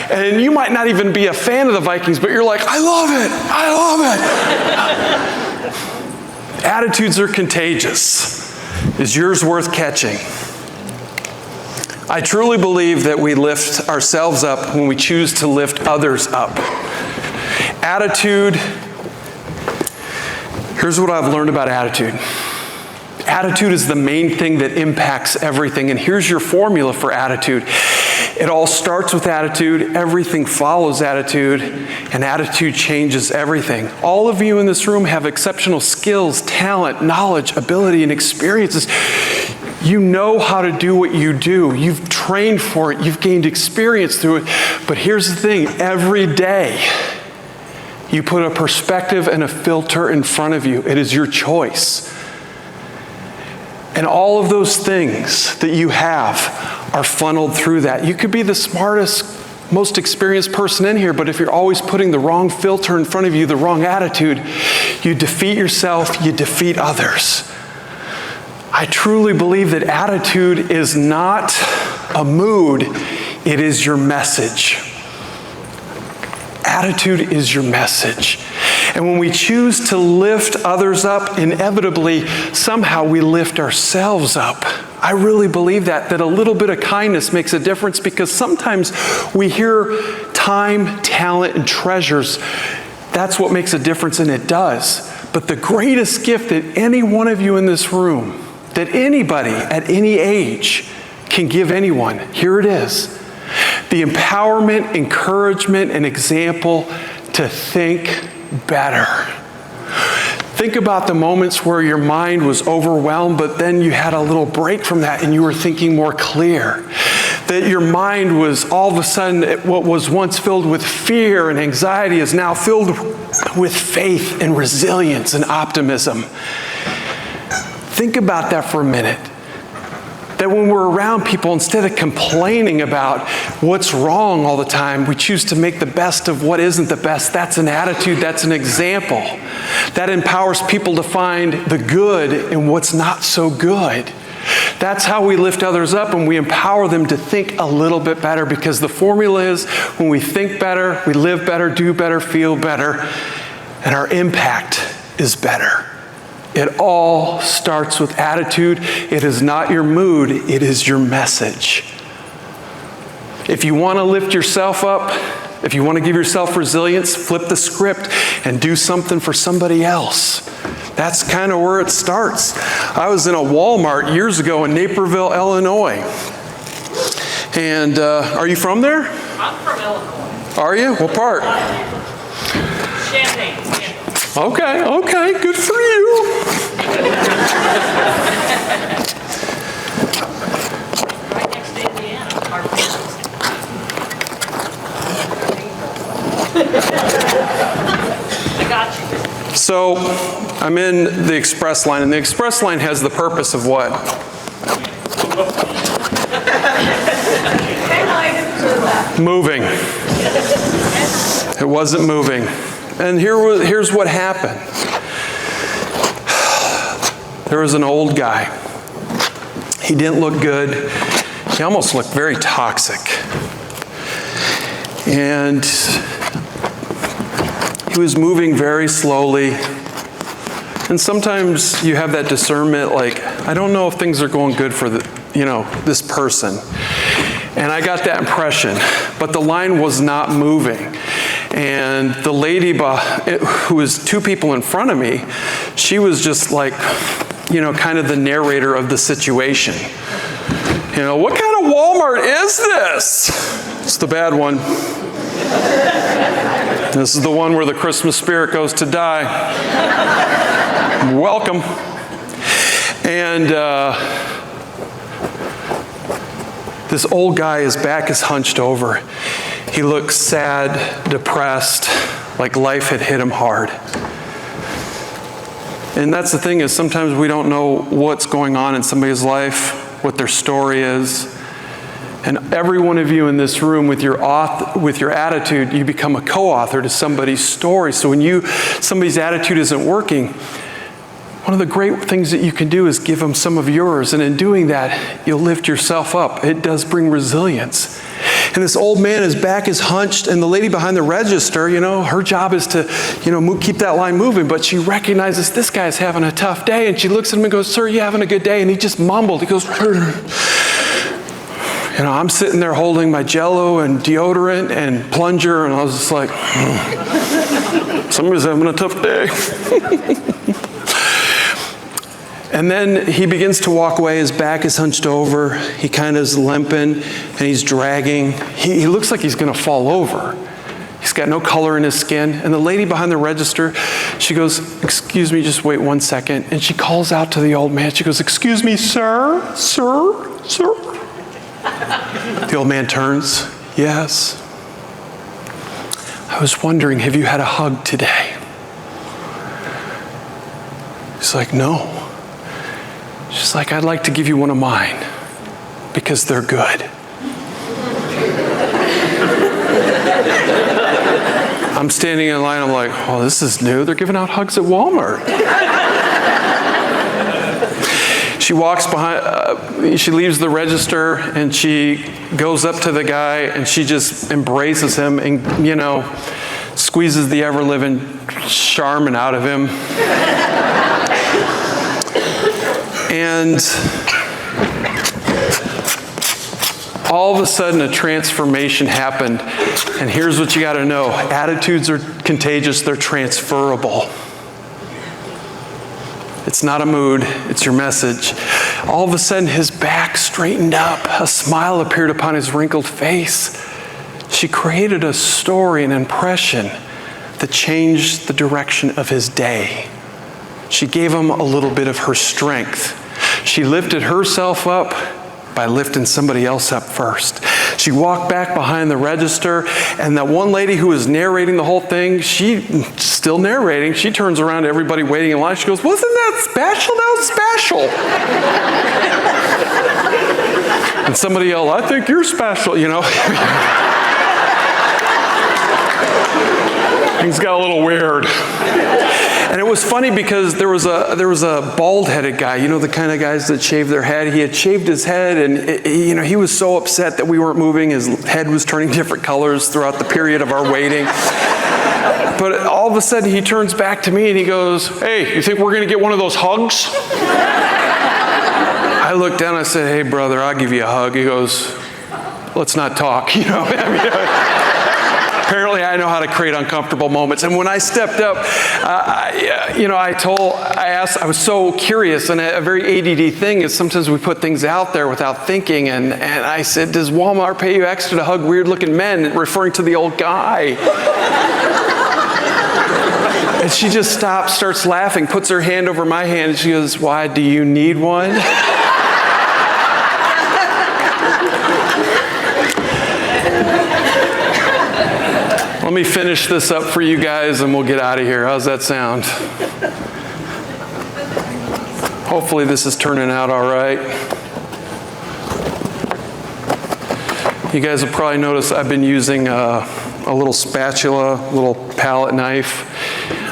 [SPEAKER 2] And you might not even be a fan of the Vikings, but you're like, I love it. Attitudes are contagious. Is yours worth catching? I truly believe that we lift ourselves up when we choose to lift others up. Attitude, here's what I've learned about attitude. Attitude is the main thing that impacts everything, and here's your formula for attitude. It all starts with attitude, everything follows attitude, and attitude changes everything. All of you in this room have exceptional skills, talent, knowledge, ability, and experiences. You know how to do what you do. You've trained for it. You've gained experience through it. But here's the thing, every day, you put a perspective and a filter in front of you. It is your choice. And all of those things that you have are funneled through that. You could be the smartest, most experienced person in here, but if you're always putting the wrong filter in front of you, the wrong attitude, you defeat yourself, you defeat others. I truly believe that attitude is not a mood, it is your message. Attitude is your message. And when we choose to lift others up, inevitably, somehow we lift ourselves up. I really believe that a little bit of kindness makes a difference, because sometimes we hear time, talent, and treasures. That's what makes a difference, and it does. But the greatest gift that any one of you in this room, that anybody at any age can give anyone, here it is. The empowerment, encouragement, and example to think better. Think about the moments where your mind was overwhelmed, but then you had a little break from that and you were thinking more clear. That your mind was all of a sudden, what was once filled with fear and anxiety is now filled with faith and resilience and optimism. Think about that for a minute. That when we're around people, instead of complaining about what's wrong all the time, we choose to make the best of what isn't the best. That's an attitude, that's an example. That empowers people to find the good in what's not so good. That's how we lift others up, and we empower them to think a little bit better, because the formula is when we think better, we live better, do better, feel better, and our impact is better. It all starts with attitude. It is not your mood, it is your message. If you want to lift yourself up, if you want to give yourself resilience, flip the script and do something for somebody else. That's kind of where it starts. I was in a Walmart years ago in Naperville, Illinois. And are you from there?
[SPEAKER 4] I'm from Illinois.
[SPEAKER 2] Are you? What part?
[SPEAKER 4] Champaign.
[SPEAKER 2] Okay, good for you.
[SPEAKER 4] Right next to Indiana, our business.
[SPEAKER 2] So I'm in the express line, and the express line has the purpose of what? Moving. It wasn't moving. And here's what happened. There was an old guy. He didn't look good. He almost looked very toxic. And he was moving very slowly. And sometimes you have that discernment, like, I don't know if things are going good for this person. And I got that impression, but the line was not moving. And the lady who was two people in front of me, she was just like, kind of the narrator of the situation. What kind of Walmart is this? It's the bad one. This is the one where the Christmas spirit goes to die. Welcome. And this old guy, his back is hunched over. He looks sad, depressed, like life had hit him hard. And that's the thing, is sometimes we don't know what's going on in somebody's life, what their story is. And every one of you in this room, with your attitude, you become a co-author to somebody's story. So when somebody's attitude isn't working, one of the great things that you can do is give them some of yours. And in doing that, you'll lift yourself up. It does bring resilience. And this old man, his back is hunched, and the lady behind the register, her job is to, keep that line moving. But she recognizes this guy's having a tough day, and she looks at him and goes, "Sir, you having a good day?" And he just mumbled. He goes, I'm sitting there holding my Jell-O and deodorant and plunger, and I was just like, somebody's having a tough day. And then he begins to walk away. His back is hunched over. He kind of is limping, and he's dragging. He looks like he's going to fall over. He's got no color in his skin. And the lady behind the register, she goes, "Excuse me, just wait 1 second." And she calls out to the old man. She goes, "Excuse me, sir, sir, sir." The old man turns. "Yes. I was wondering, have you had a hug today?" He's like, "No." She's like, "I'd like to give you one of mine because they're good." I'm standing in line. I'm like, "Oh, this is new. They're giving out hugs at Walmart." She walks behind, she leaves the register, and she goes up to the guy, and she just embraces him and, squeezes the ever-living Charmin out of him. And all of a sudden, a transformation happened. And here's what you got to know. Attitudes are contagious. They're transferable. It's not a mood. It's your message. All of a sudden, his back straightened up. A smile appeared upon his wrinkled face. She created a story, an impression that changed the direction of his day. She gave him a little bit of her strength. She lifted herself up by lifting somebody else up first. She walked back behind the register, and that one lady who was narrating the whole thing, she's still narrating. She turns around to everybody waiting in line. She goes, "Wasn't that special? That was special." And somebody yelled, "I think you're special," Things got a little weird. And it was funny because there was a bald-headed guy, the kind of guys that shave their head. He had shaved his head, and he was so upset that we weren't moving. His head was turning different colors throughout the period of our waiting. But all of a sudden, he turns back to me and he goes, "Hey, you think we're going to get one of those hugs?" I looked down and I said, "Hey, brother, I'll give you a hug." He goes, "Let's not talk," Apparently, I know how to create uncomfortable moments. And when I stepped up, I was so curious, and a very ADD thing is sometimes we put things out there without thinking. And I said, "Does Walmart pay you extra to hug weird-looking men?" referring to the old guy. And she just stops, starts laughing, puts her hand over my hand, and she goes, "Why, do you need one?" Let Let me finish this up for you guys and we'll get out of here. How's that sound? Hopefully this is turning out all right. You guys have probably noticed I've been using a little spatula, little palette knife.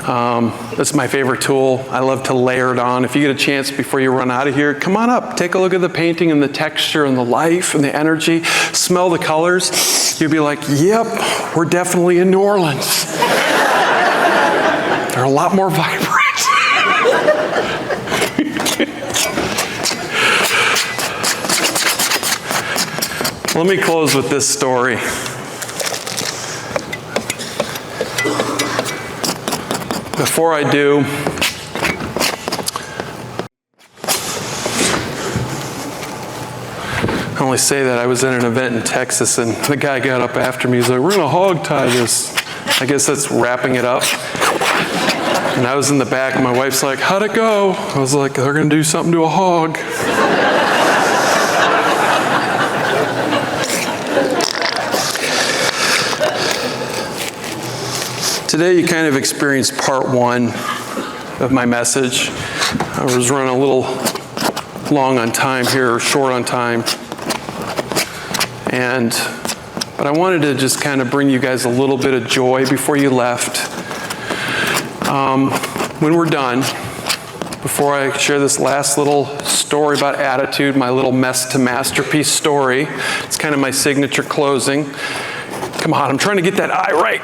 [SPEAKER 2] That's my favorite tool. I love to layer it on. If you get a chance before you run out of here, come on up. Take a look at the painting and the texture and the life and the energy. Smell the colors. You'll be like, yep, we're definitely in New Orleans. They're a lot more vibrant. Let me close with this story. Before I do, I only say that I was at an event in Texas and the guy got up after me. He's like, we're going to hog tie this. I guess that's wrapping it up. And I was in the back and my wife's like, how'd it go? I was like, they're going to do something to a hog. Today you kind of experienced part one of my message. I was running a little long on time here, or short on time. But I wanted to just kind of bring you guys a little bit of joy before you left. When we're done, before I share this last little story about attitude, my little mess to masterpiece story, it's kind of my signature closing. Come on, I'm trying to get that eye right.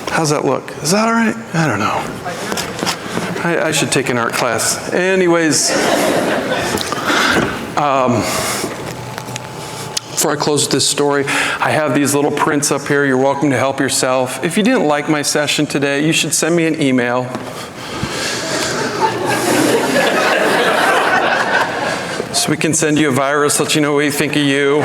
[SPEAKER 2] How's that look? Is that all right? I don't know. I should take an art class. Anyways, before I close with this story, I have these little prints up here. You're welcome to help yourself. If you didn't like my session today, you should send me an email. So we can send you a virus, let you know what we think of you.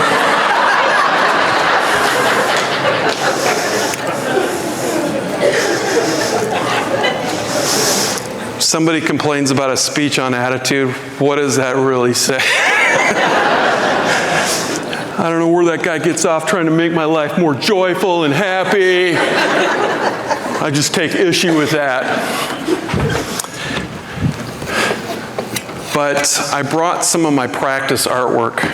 [SPEAKER 2] Somebody complains about a speech on attitude. What does that really say? I don't know where that guy gets off trying to make my life more joyful and happy. I just take issue with that. But I brought some of my practice artwork.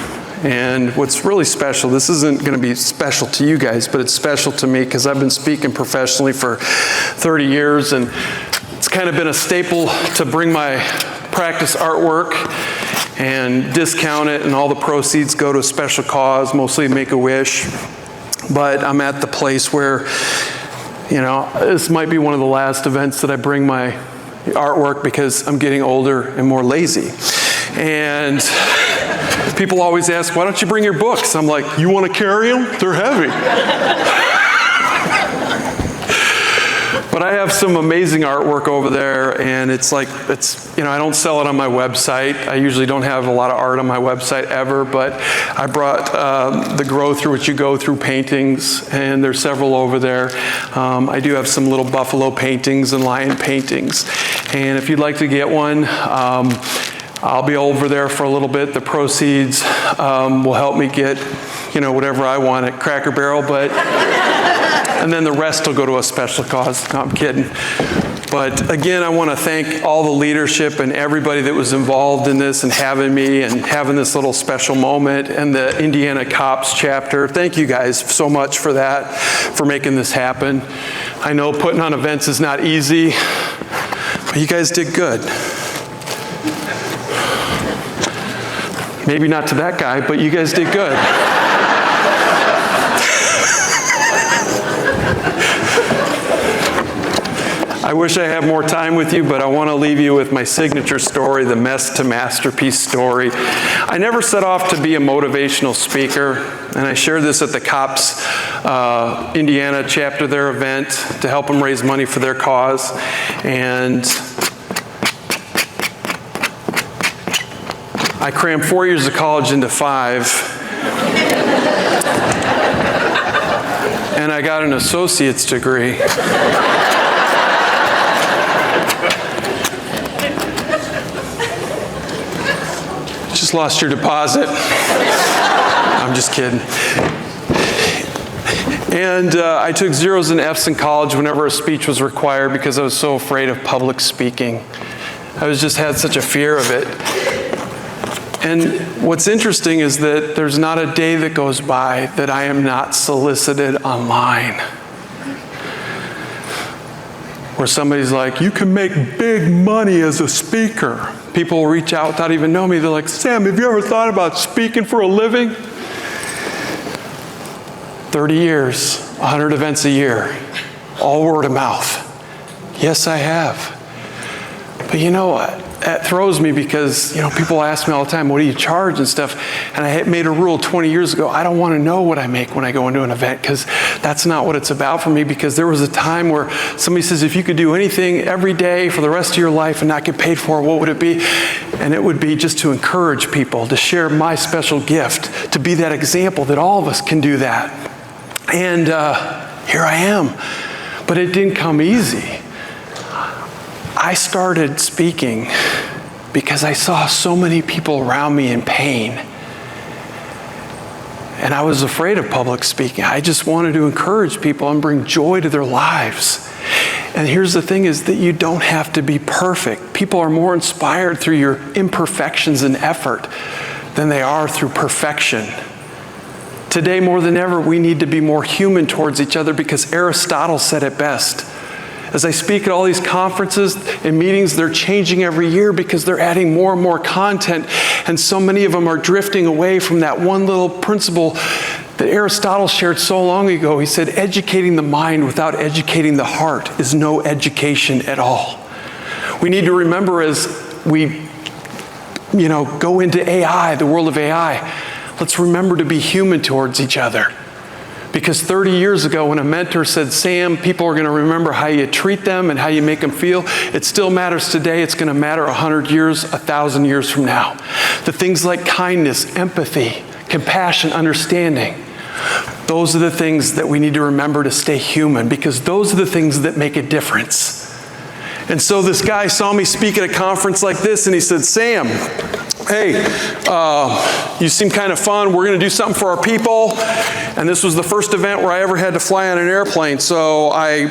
[SPEAKER 2] And what's really special, this isn't going to be special to you guys, but it's special to me because I've been speaking professionally for 30 years and it's kind of been a staple to bring my practice artwork and discount it, and all the proceeds go to a special cause, mostly Make-A-Wish. But I'm at the place where, you know, this might be one of the last events that I bring my artwork because I'm getting older and more lazy. And people always ask, why don't you bring your books? I'm like, you want to carry them? They're heavy. But I have some amazing artwork over there, and it's like, you know, I don't sell it on my website. I usually don't have a lot of art on my website ever, but I brought the Grow Through What You Go Through paintings, and there's several over there. I do have some little buffalo paintings and lion paintings. And if you'd like to get one, I'll be over there for a little bit. The proceeds will help me get, you know, whatever I want at Cracker Barrel, and then the rest will go to a special cause. No, I'm kidding. But again, I want to thank all the leadership and everybody that was involved in this and having me and having this little special moment, and the Indiana C.O.P.S chapter. Thank you guys so much for that, for making this happen. I know putting on events is not easy, but you guys did good. Maybe not to that guy, but you guys did good. I wish I had more time with you, but I want to leave you with my signature story, the mess to masterpiece story. I never set off to be a motivational speaker, and I shared this at the C.O.P.S Indiana chapter, their event, to help them raise money for their cause. And I crammed 4 years of college into 5. And I got an associate's degree. Just lost your deposit. I'm just kidding. And I took zeros and Fs in college whenever a speech was required because I was so afraid of public speaking. I just had such a fear of it. And what's interesting is that there's not a day that goes by that I am not solicited online. Where somebody's like, you can make big money as a speaker. People will reach out without even knowing me. They're like, Sam, have you ever thought about speaking for a living? 30 years, 100 events a year, all word of mouth. Yes, I have. But you know what? That throws me because, people ask me all the time, what do you charge and stuff? And I made a rule 20 years ago, I don't want to know what I make when I go into an event because that's not what it's about for me, because there was a time where somebody says, if you could do anything every day for the rest of your life and not get paid for it, what would it be? And it would be just to encourage people, to share my special gift, to be that example that all of us can do that. And here I am. But it didn't come easy. I started speaking because I saw so many people around me in pain. And I was afraid of public speaking. I just wanted to encourage people and bring joy to their lives. And here's the thing is that you don't have to be perfect. People are more inspired through your imperfections and effort than they are through perfection. Today, more than ever, we need to be more human towards each other because Aristotle said it best. As I speak at all these conferences and meetings, they're changing every year because they're adding more and more content, and so many of them are drifting away from that one little principle that Aristotle shared so long ago. He said, educating the mind without educating the heart is no education at all. We need to remember as we, go into AI, the world of AI, let's remember to be human towards each other. Because 30 years ago when a mentor said, Sam, people are going to remember how you treat them and how you make them feel, it still matters today. It's going to matter 100 years, 1,000 years from now. The things like kindness, empathy, compassion, understanding, those are the things that we need to remember to stay human, because those are the things that make a difference. And so this guy saw me speak at a conference like this, and he said, Sam, hey, you seem kind of fun. We're going to do something for our people. And this was the first event where I ever had to fly on an airplane. So I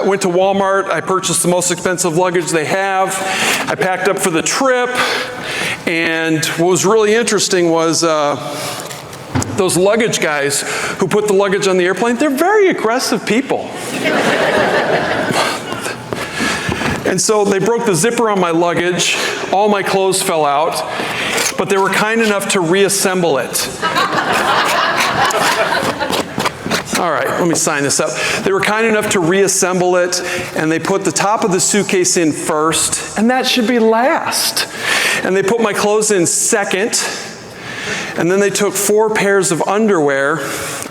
[SPEAKER 2] went to Walmart. I purchased the most expensive luggage they have. I packed up for the trip. And what was really interesting was those luggage guys who put the luggage on the airplane, they're very aggressive people. And so they broke the zipper on my luggage. All my clothes fell out. But they were kind enough to reassemble it. All right, let me sign this up. They were kind enough to reassemble it, and they put the top of the suitcase in first, and that should be last. And they put my clothes in second, and then they took 4 pairs of underwear,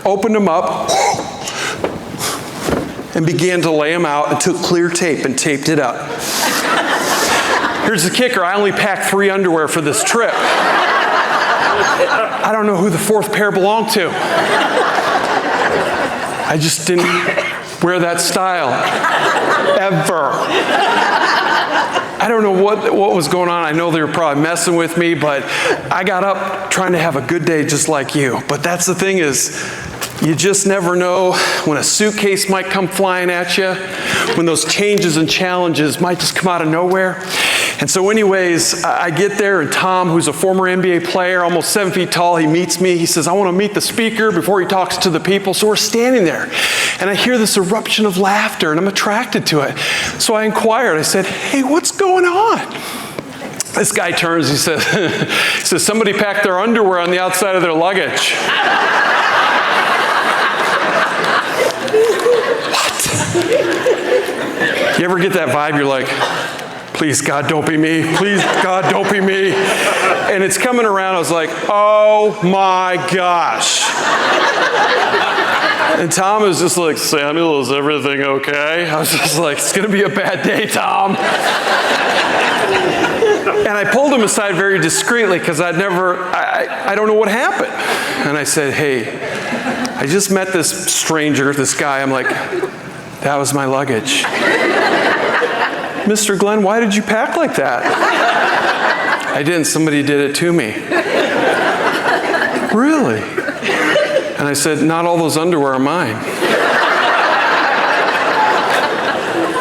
[SPEAKER 2] opened them up, and began to lay them out and took clear tape and taped it up. Here's the kicker, I only packed 3 underwear for this trip. I don't know who the 4th pair belonged to. I just didn't wear that style, ever. I don't know what was going on. I know they were probably messing with me, but I got up trying to have a good day just like you. But that's the thing is, you just never know when a suitcase might come flying at you, when those changes and challenges might just come out of nowhere. And so anyways, I get there, and Tom, who's a former NBA player, almost 7 feet tall, he meets me. He says, I want to meet the speaker before he talks to the people. So we're standing there, and I hear this eruption of laughter, and I'm attracted to it. So I inquired. I said, hey, what's going on? This guy turns, he says, somebody packed their underwear on the outside of their luggage. What? You ever get that vibe? You're like, please, God, don't be me. Please, God, don't be me. And it's coming around. I was like, oh, my gosh. And Tom was just like, Samuel, is everything okay? I was just like, it's going to be a bad day, Tom. And I pulled him aside very discreetly because I don't know what happened. And I said, hey, I just met this stranger, this guy. I'm like, that was my luggage. Mr. Glenn, why did you pack like that? I didn't. Somebody did it to me. Really? And And I said, not all those underwear are mine.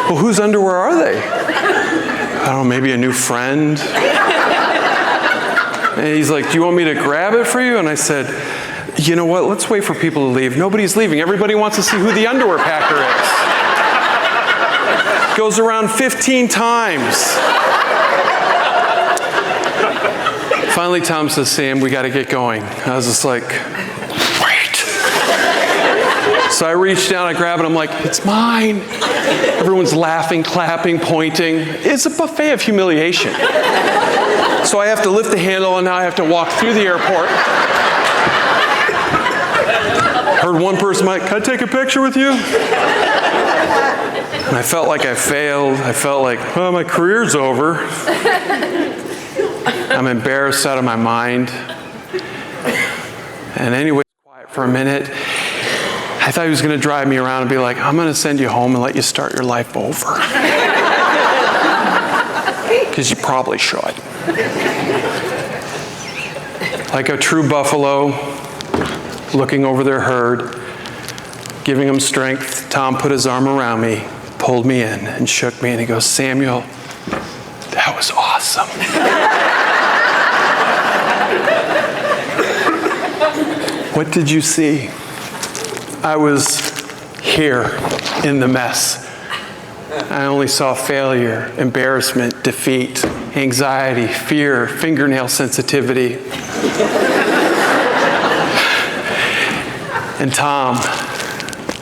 [SPEAKER 2] Well, whose underwear are they? I don't know, maybe a new friend. And he's like, do you want me to grab it for you? And I said, you know what, let's wait for people to leave. Nobody's leaving. Everybody wants to see who the underwear packer is. Goes around 15 times. Finally, Tom says, Sam, we got to get going. I was just like, wait. So I reached down, I grab it, I'm like, it's mine. Everyone's laughing, clapping, pointing. It's a buffet of humiliation. So I have to lift the handle, and now I have to walk through the airport. Heard one person, Mike, can I take a picture with you? And I felt like I failed. I felt like, well, my career's over. I'm embarrassed out of my mind. And anyway, quiet for a minute. I thought he was going to drive me around and be like, I'm going to send you home and let you start your life over. Because you probably should. Like a true buffalo, looking over their herd, giving them strength, Tom put his arm around me, pulled me in, and shook me, and he goes, Samuel, that was awesome. What did you see? I was here in the mess. I only saw failure, embarrassment, defeat, anxiety, fear, fingernail sensitivity. And Tom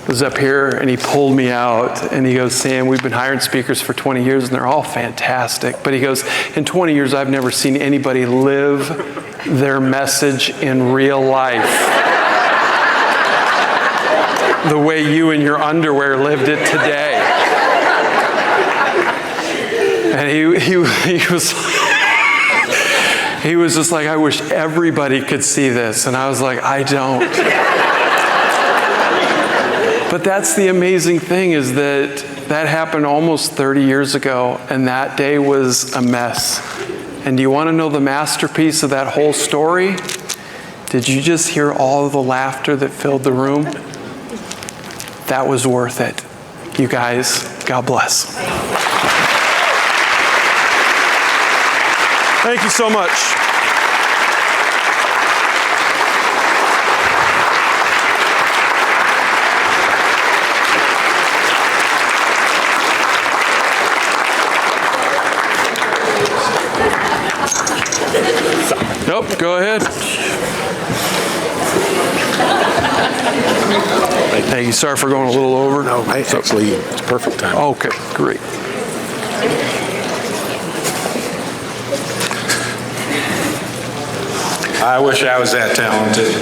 [SPEAKER 2] was up here and he pulled me out and he goes, Sam, we've been hiring speakers for 20 years and they're all fantastic. But he goes, in 20 years, I've never seen anybody live their message in real life the way you in your underwear lived it today. And he was just like, I wish everybody could see this. And I was like, I don't. But that's the amazing thing, is that happened almost 30 years ago, and that day was a mess. And do you want to know the masterpiece of that whole story? Did you just hear all of the laughter that filled the room? That was worth it. You guys, God bless. Thank you so much. Nope, go ahead. Thank you. Sorry for going a little over.
[SPEAKER 1] No, actually, it's perfect time.
[SPEAKER 2] Okay, great.
[SPEAKER 1] I wish I was that talented.